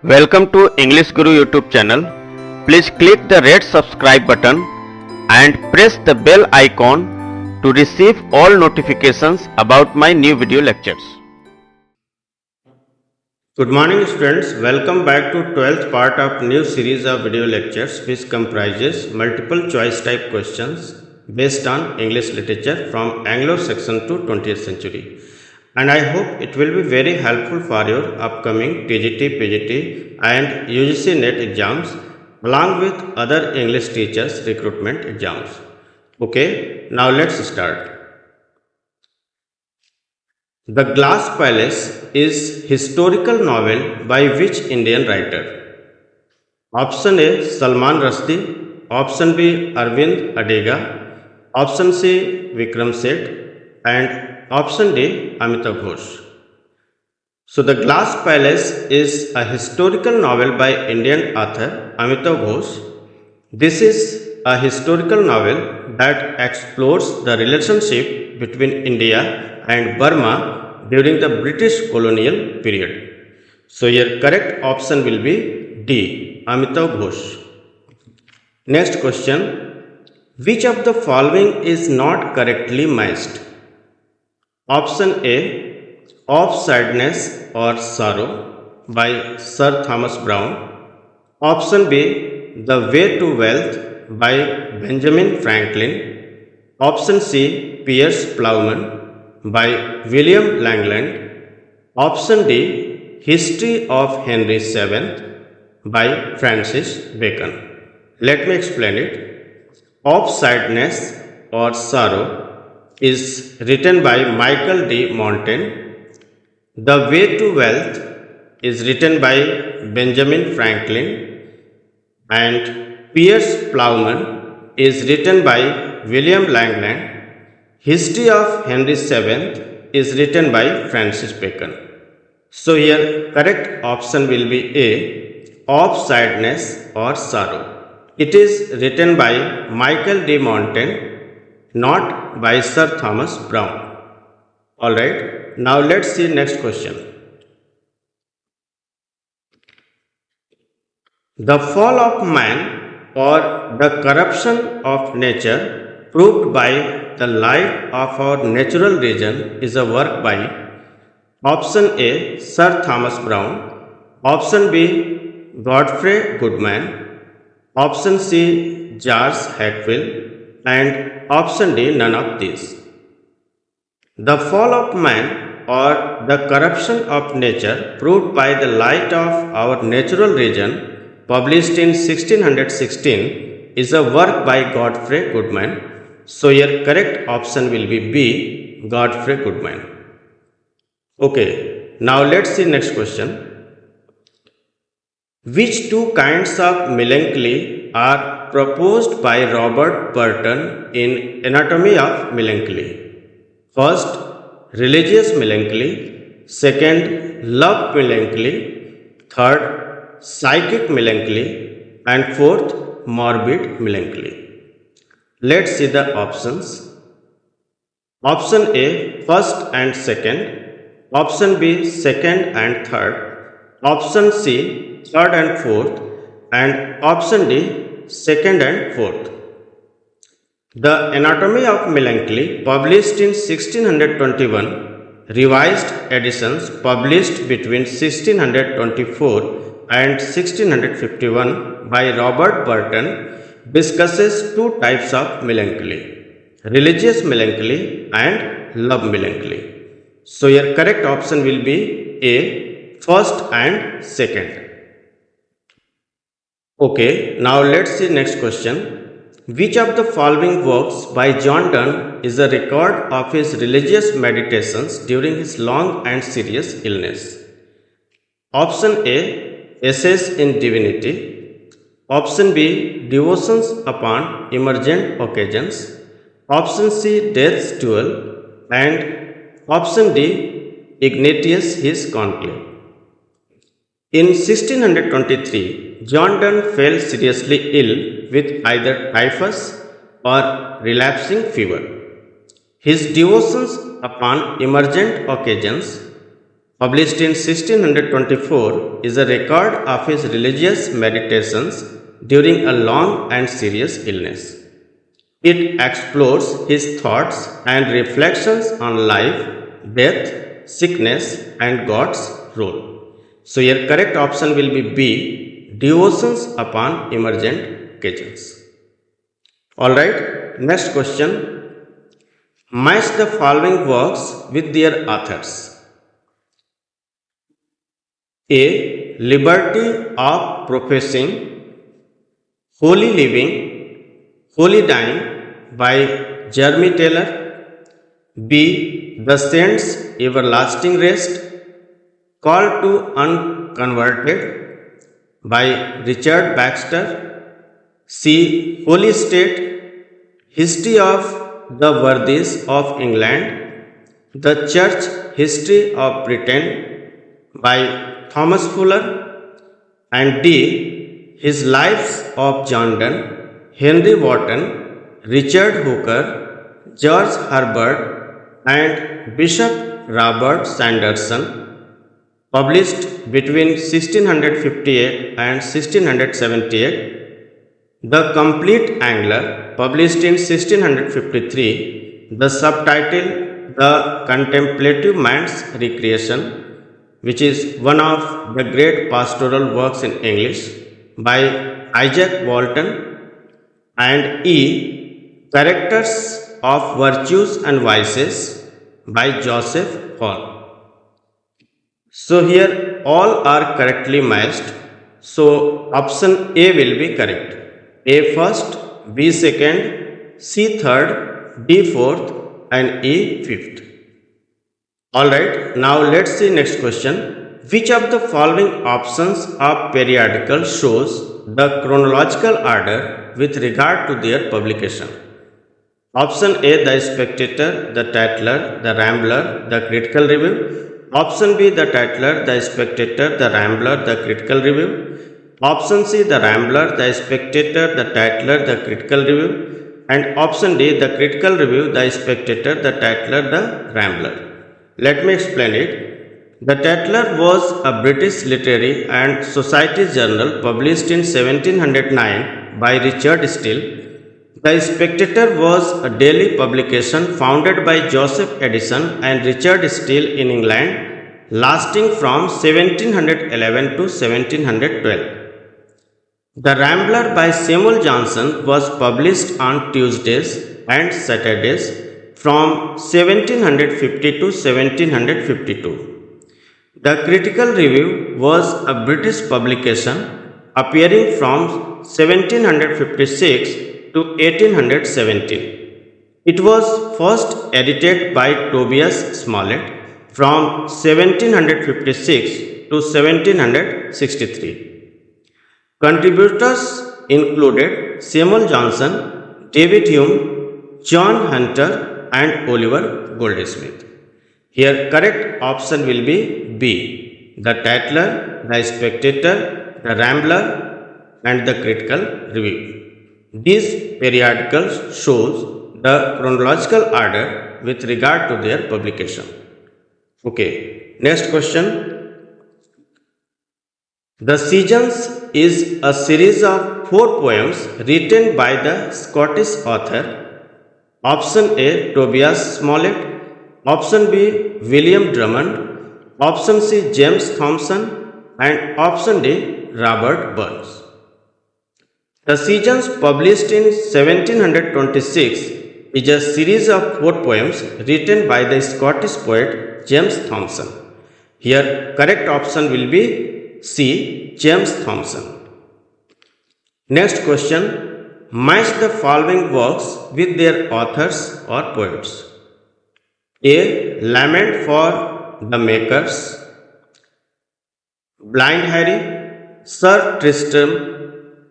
Welcome to English Guru YouTube channel. Please click the red subscribe button and press the bell icon to receive all notifications about my new video lectures. Good morning students, welcome back to 12th part of new series of video lectures which comprises multiple choice type questions based on English literature from Anglo-saxon to 20th century. And I hope it will be very helpful for your upcoming TGT, PGT and UGC-NET exams along with other English teachers recruitment exams. Okay, now let's start. The Glass Palace is historical novel by which Indian writer? Option A, Salman Rushdie. Option B, Arvind Adega. Option C, Vikram Seth. And option D, Amitav Ghosh. So, The Glass Palace is a historical novel by Indian author Amitav Ghosh. This is a historical novel that explores the relationship between India and Burma during the British colonial period. So, your correct option will be D, Amitav Ghosh. Next question. Which of the following is not correctly matched? Option A, Of Sadness or Sorrow by Sir Thomas Browne. Option B, The Way to Wealth by Benjamin Franklin. Option C, Piers Plowman by William Langland. Option D, History of Henry VII by Francis Bacon. Let me explain it. Of Sadness or Sorrow is written by Michael D. Montaigne. The Way to Wealth is written by Benjamin Franklin, and Piers Plowman is written by William Langland. History of Henry VII is written by Francis Bacon. So here correct option will be A, Of Sadness or Sorrow. It is written by Michael D. Montaigne, not by Sir Thomas Browne. Alright, now let's see next question. The fall of man or the corruption of nature proved by the light of our natural region is a work by option A, Sir Thomas Browne, option B, Godfrey Goodman, option C, George Hackville, and option D, none of these. The fall of man or the corruption of nature proved by the light of our natural region, published in 1616, is a work by Godfrey Goodman. So your correct option will be B, Godfrey Goodman. Okay, now let's see next question. Which two kinds of melancholy are proposed by Robert Burton in Anatomy of Melancholy? First, religious melancholy. Second, love melancholy. Third, psychic melancholy. And fourth, morbid melancholy. Let's see the options. Option A, first and second. Option B, second and third. Option C, third and fourth. And option D, second and fourth. The Anatomy of Melancholy, published in 1621, revised editions published between 1624 and 1651 by Robert Burton, discusses two types of melancholy, religious melancholy and love melancholy. So your correct option will be A, first and second. Okay, now let's see next question. Which of the following works by John Donne is a record of his religious meditations during his long and serious illness? Option A, Essays in Divinity. Option B, Devotions upon Emergent Occasions. Option C, Death's Duel. And option D, Ignatius his Conclave. In 1623, John Donne fell seriously ill with either typhus or relapsing fever. His devotions upon emergent occasions published in 1624, is a record of his religious meditations during a long and serious illness. It explores his thoughts and reflections on life, death, sickness, and God's role. So, your correct option will be B, devotions upon emergent occasions. Alright, next question. Match the following works with their authors. A. Liberty of professing, holy living, holy dying by Jeremy Taylor. B. The Saints' Everlasting Rest, Call to Unconverted by Richard Baxter. C. Holy State, History of the Worthies of England, The Church History of Britain by Thomas Fuller. And D. His Lives of John Donne, Henry Wotton, Richard Hooker, George Herbert, and Bishop Robert Sanderson, published between 1658 and 1678. The Complete Angler, published in 1653. The subtitle, The Contemplative Man's Recreation, which is one of the great pastoral works in English, by Isaac Walton. And E. Characters of Virtues and Vices by Joseph Hall. So here all are correctly matched. So option A will be correct. A first, B second, C third, D fourth, and E fifth. Alright, now let's see next question. Which of the following options of periodical shows the chronological order with regard to their publication? Option A, The Spectator, The Tatler, The Rambler, The Critical Review. Option B, The Tatler, The Spectator, The Rambler, The Critical Review. Option C, The Rambler, The Spectator, The Tatler, The Critical Review. And option D, The Critical Review, The Spectator, The Tatler, The Rambler. Let me explain it. The Tatler was a British literary and society journal published in 1709 by Richard Steele. The Spectator was a daily publication founded by Joseph Addison and Richard Steele in England, lasting from 1711 to 1712. The Rambler by Samuel Johnson was published on Tuesdays and Saturdays from 1750 to 1752. The Critical Review was a British publication appearing from 1756 to 1817. It was first edited by Tobias Smollett from 1756 to 1763. Contributors included Samuel Johnson, David Hume, John Hunter, and Oliver Goldsmith. Here correct option will be B. The Tatler, The Spectator, The Rambler, and The Critical Review. These periodicals shows the chronological order with regard to their publication. Okay, next question. The Seasons is a series of 4 poems written by the Scottish author. Option A, Tobias Smollett. Option B, William Drummond. Option C, James Thomson. And option D, Robert Burns. The Seasons, published in 1726, is a series of 4 poems written by the Scottish poet James Thomson. Here correct option will be C, James Thomson. Next question. Match the following works with their authors or poets. A. Lament for the Makers, Blind Harry, Sir Tristram,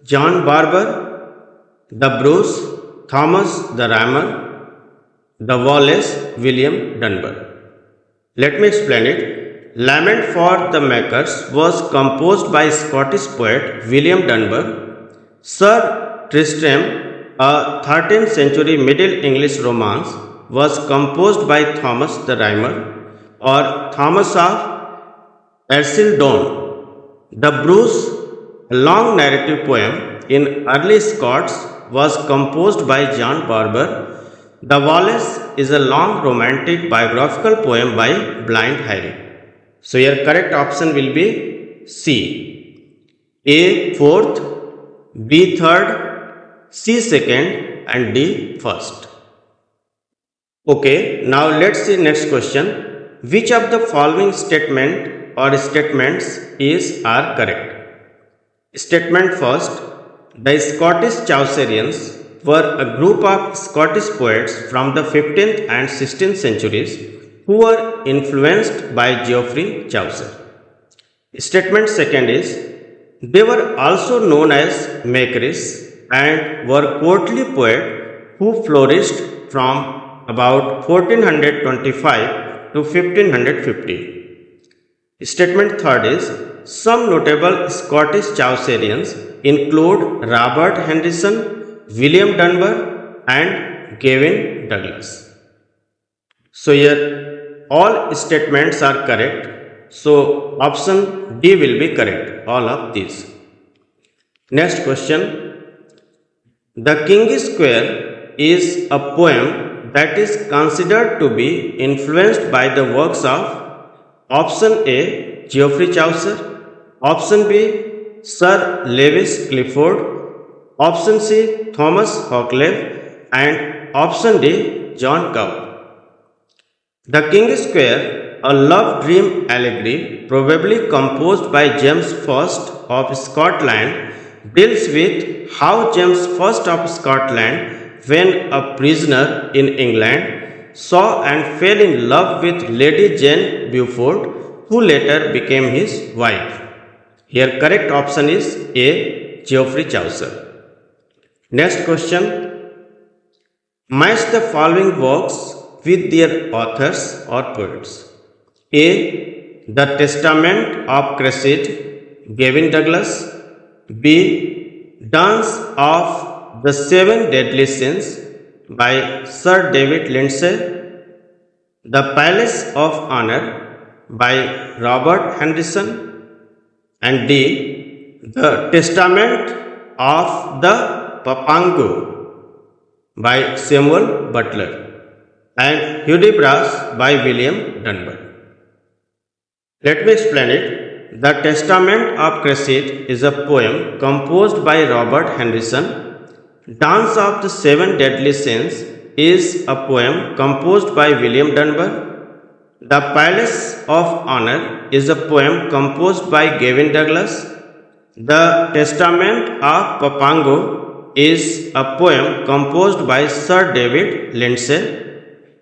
John Barber, The Bruce, Thomas the Rhymer, The Wallace, William Dunbar. Let me explain it. Lament for the Makers was composed by Scottish poet William Dunbar. Sir Tristram, a 13th century Middle English romance, was composed by Thomas the Rhymer or Thomas of Ercil Dawn. The Bruce, a long narrative poem in early Scots, was composed by John Barber. The Wallace is a long romantic biographical poem by Blind Harry. So your correct option will be C. A fourth, B third, C second and D first. Okay, now let's see next question. Which of the following statement or statements are correct? Statement first. The Scottish Chaucerians were a group of Scottish poets from the 15th and 16th centuries who were influenced by Geoffrey Chaucer. Statement second is, they were also known as Maqueries and were courtly poets who flourished from about 1425 to 1550. Statement third is, some notable Scottish Chaucerians include Robert Henryson, William Dunbar and Gavin Douglas. So here all statements are correct. So option D will be correct, all of these. Next question. The King's Square is a poem that is considered to be influenced by the works of option A. Geoffrey Chaucer, option B. Sir Lewis Clifford, option C. Thomas Hoccleve and option D. John Cow. The King's Square, a love dream allegory probably composed by James I of Scotland, deals with how James I of Scotland, when a prisoner in England, saw and fell in love with Lady Jane Beaufort, who later became his wife. Here correct option is A. Geoffrey Chaucer. Next question. Match the following works with their authors or poets. A. The Testament of Cressida, Gavin Douglas. B. Dance of the Seven Deadly Sins by Sir David Lindsay. The Palace of Honor by Robert Henryson. And D. The Testament of the Papango by Samuel Butler. And Hudibras by William Dunbar. Let me explain it. The Testament of Cressida is a poem composed by Robert Henryson. Dance of the Seven Deadly Sins is a poem composed by William Dunbar. The Palace of Honor is a poem composed by Gavin Douglas. The Testament of Papango is a poem composed by Sir David Lindsay.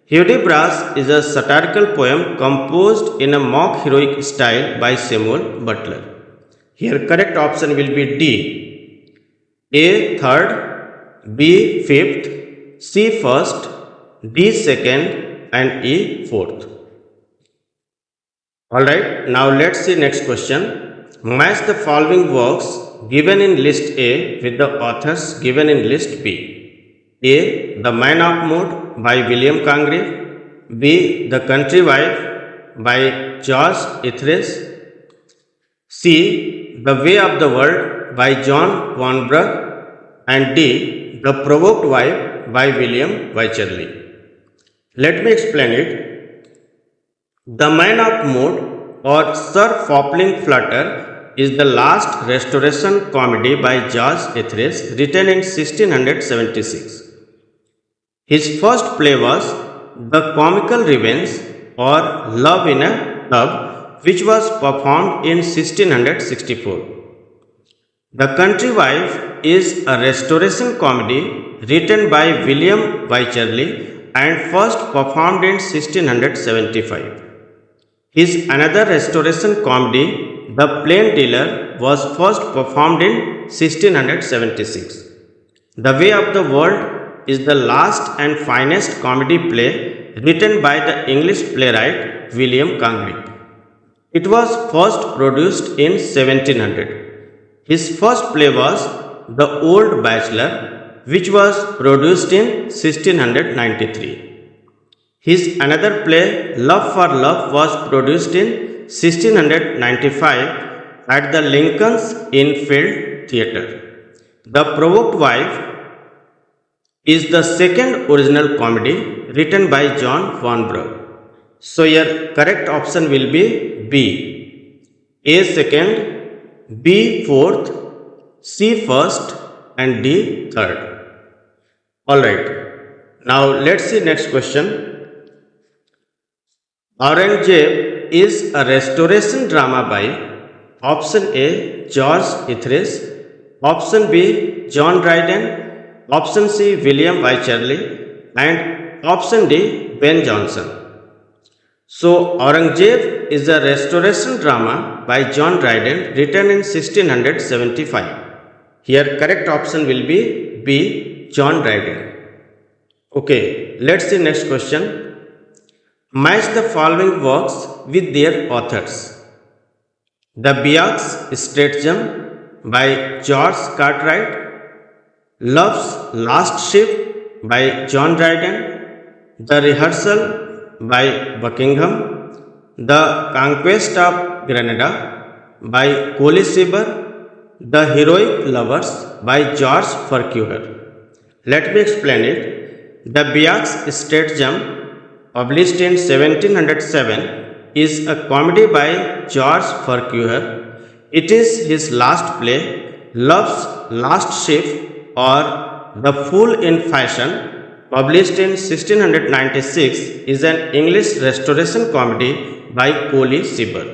Hudibras is a satirical poem composed in a mock heroic style by Samuel Butler. Here correct option will be D. A third, B fifth, C first, D second and E fourth. Alright, now let's see next question. Match the following works given in list A with the authors given in list B. A. The Man of Mood by William Congreve. B. The Country Wife by George Etheredge. C. The Way of the World by John Vanbrugh. And D. The Provoked Wife by William Wycherley. Let me explain it. The Man of Mood or Sir Fopling Flutter is the last restoration comedy by George Etheredge written in 1676. His first play was The Comical Revenge or Love in a Tub, which was performed in 1664. The Country Wife is a restoration comedy written by William Wycherley and first performed in 1675. His another restoration comedy, The Plain Dealer, was first performed in 1676. The Way of the World is the last and finest comedy play written by the English playwright William Congreve. It was first produced in 1700. His first play was The Old Bachelor, which was produced in 1693. His another play, Love for Love, was produced in 1695 at the Lincoln's Inn Field Theatre. The Provoked Wife is the second original comedy written by John Van Brugh. So your correct option will be B. A second, B fourth, C first and D third. Alright, now let's see next question. Aurangzeb is a restoration drama by option A. George Ethridge, option B. John Dryden, option C. William Wycherley and option D. Ben Jonson. So Aurangzeb is a restoration drama by John Dryden written in 1675. Here correct option will be B. John Dryden. Okay, let's see next question. Match the following works with their authors. The Biak's Stratagem by George Cartwright, Love's Last Ship by John Dryden, The Rehearsal by Buckingham, The Conquest of Granada by Coley Cibber, The Heroic Lovers by George Farquhar. Let me explain it. The Biak's Stratagem, published in 1707, is a comedy by George Farquhar. It is his last play. Love's Last Ship or The Fool in Fashion, published in 1696, is an English restoration comedy by Coley Cibber.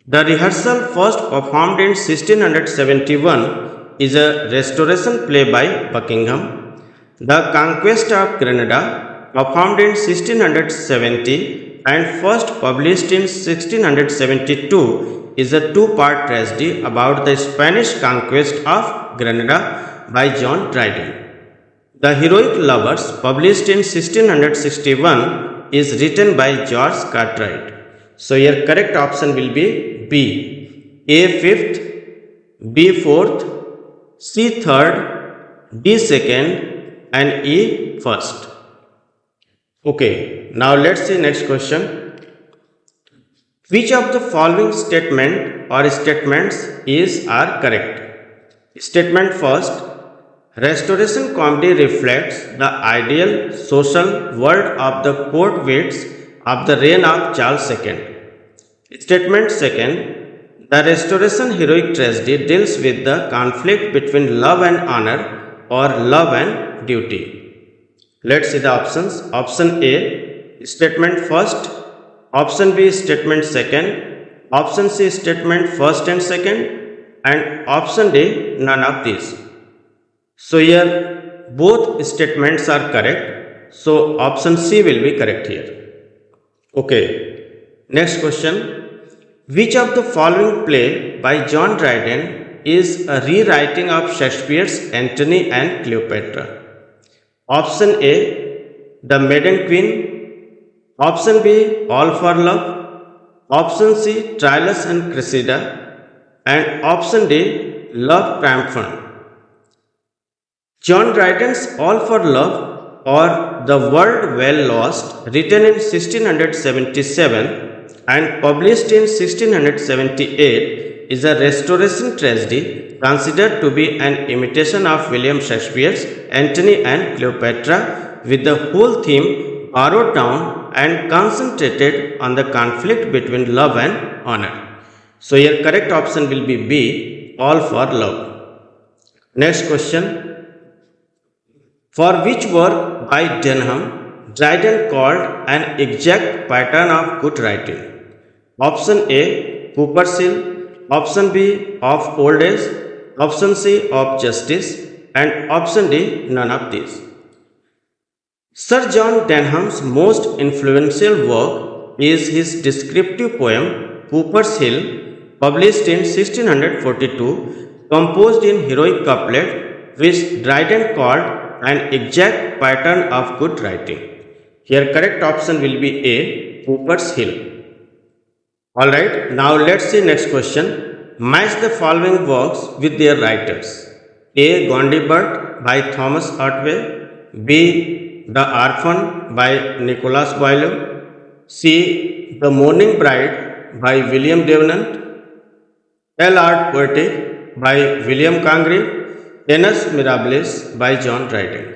The Rehearsal, first performed in 1671, is a restoration play by Buckingham. The Conquest of Granada, performed in 1670 and first published in 1672, is a two-part tragedy about the Spanish conquest of Granada by John Dryden. The Heroic Lovers, published in 1661, is written by George Cartwright. So your correct option will be B. A fifth, B fourth, C third, D second and E first. Okay, now let's see next question. Which of the following statements are correct? Statement first. Restoration comedy reflects the ideal social world of the court wits of the reign of Charles II. Statement second. The Restoration heroic tragedy deals with the conflict between love and honor or love and duty. Let's see the options. Option A, statement first. Option B, statement second. Option C, statement first and second. And option D, none of these. So here both statements are correct. So option C will be correct here. Okay. Next question. Which of the following play by John Dryden is a rewriting of Shakespeare's Antony and Cleopatra? Option A, The Maiden Queen. Option B, All for Love. Option C, Troilus and Cressida. And option D, Love Triumphant. John Dryden's All for Love or The World Well Lost, written in 1677 and published in 1678, is a restoration tragedy considered to be an imitation of William Shakespeare's Antony and Cleopatra, with the whole theme borrowed down and concentrated on the conflict between love and honor. So your correct option will be B, All for Love. Next question. For which work by Denham Dryden called an exact pattern of good writing? Option A, Cooper's Hill. Option B, Of Old Age. Option C, Of Justice. And option D, none of these. Sir John Denham's most influential work is his descriptive poem Cooper's Hill, published in 1642, composed in heroic couplet, which Dryden called an exact pattern of good writing. Here correct option will be A, Cooper's Hill. Alright, now let's see next question. Match the following works with their writers. A. Gondibert by Thomas Otway. B. The Orphan by Nicholas Boileau. C. The Morning Bride by William Davenant, Art Poetic by William Congreve, Annus Mirabilis by John Dryden.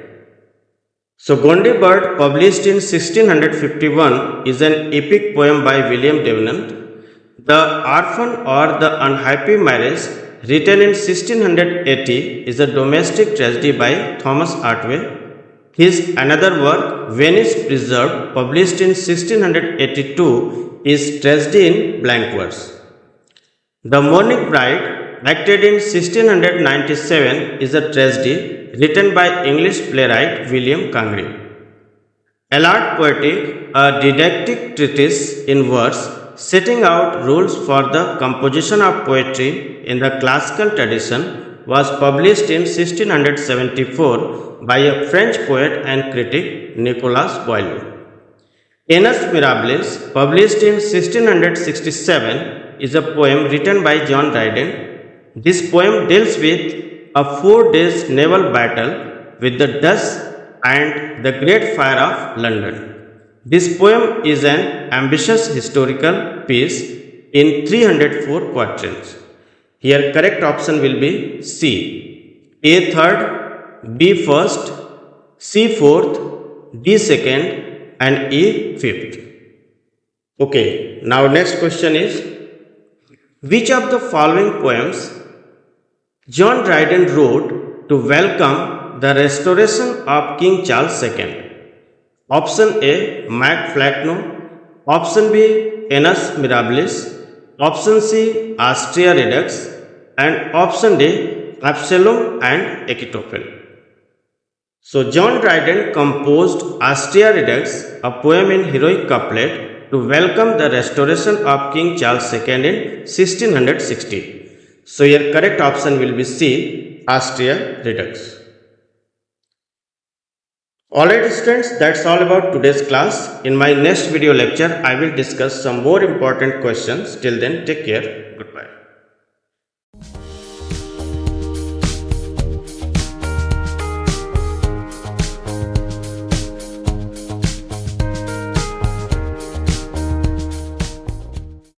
So Gondy Bird, published in 1651, is an epic poem by William Davenant. The Orphan or the Unhappy Marriage, written in 1680, is a domestic tragedy by Thomas Otway. His another work, Venice Preserved, published in 1682, is tragedy in blank verse. The Morning Bride, acted in 1697, is a tragedy written by English playwright William Congreve. Art Poetic, a didactic treatise in verse setting out rules for the composition of poetry in the classical tradition, was published in 1674 by a French poet and critic, Nicolas Boileau. Annus Mirabilis, published in 1667, is a poem written by John Dryden. This poem deals with a 4 days naval battle with the Dutch and the Great Fire of London. This poem is an ambitious historical piece in 304 quatrains. Here correct option will be C. A third, B first, C fourth, D second and E fifth. Okay, now next question is, which of the following poems John Dryden wrote to welcome the restoration of King Charles II? Option A, Mac Flatno. Option B, Annus Mirabilis. Option C, Astrea Redux. And option D, Absalom and Achitophel. So John Dryden composed Astrea Redux, a poem in heroic couplet, to welcome the restoration of King Charles II in 1660. So your correct option will be C, Astrea Redux. Alright students, that's all about today's class. In my next video lecture, I will discuss some more important questions. Till then, take care. Goodbye.